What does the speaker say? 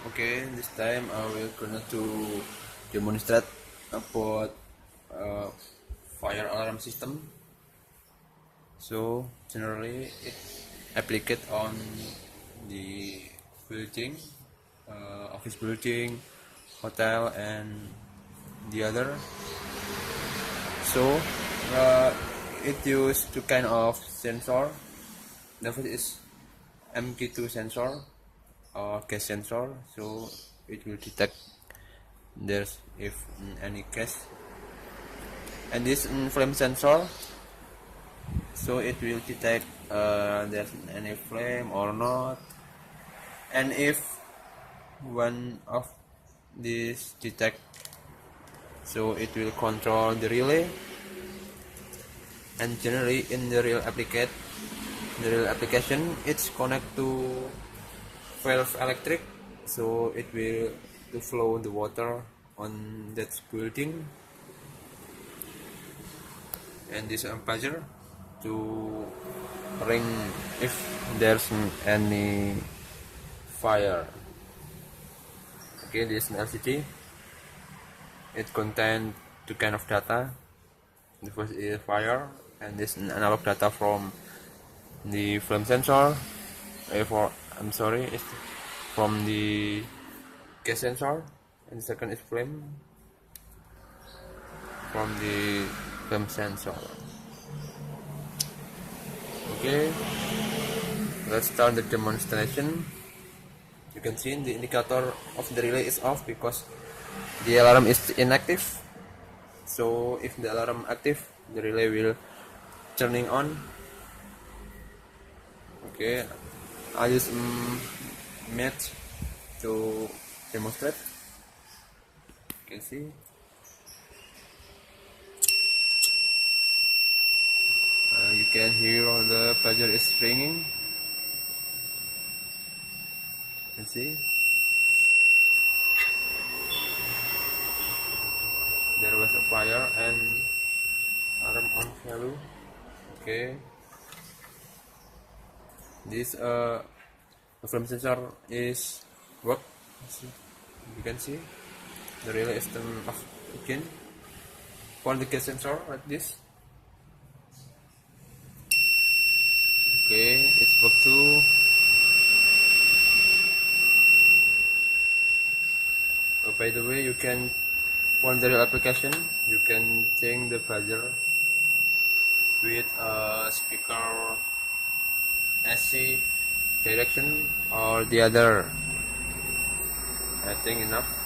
Okay, this time I will going to demonstrate about fire alarm system. So generally it applied on the building, office building, hotel, and the other. So it use two kind of sensor. The first is MK2 sensor or gas sensor, so it will detect there's if any gas, and this flame sensor, so it will detect there's any flame or not, and if one of these detect, so it will control the relay. And generally in the real application it's connect to valve electric, so it will to flow the water on that building, and this ampere to ring if there's any fire. Okay, this LCD, it contains two kind of data. The first is fire, and this analog data from the flame sensor. It's from the gas sensor, and the second is flame from the flame sensor. Okay, let's start the demonstration. You can see the indicator of the relay is off because the alarm is inactive. So if the alarm active, the relay will turning on. Okay, I use mat to demonstrate. You can see. You can hear the buzzer is ringing. You can see. There was a fire and alarm on value. Okay. This the flame sensor is work. You can see the relay is turned off again. For the gas sensor like this. Okay, it's work too. By the way, you can, for the real application, you can change the buzzer with a speaker AC direction or the other. I think enough.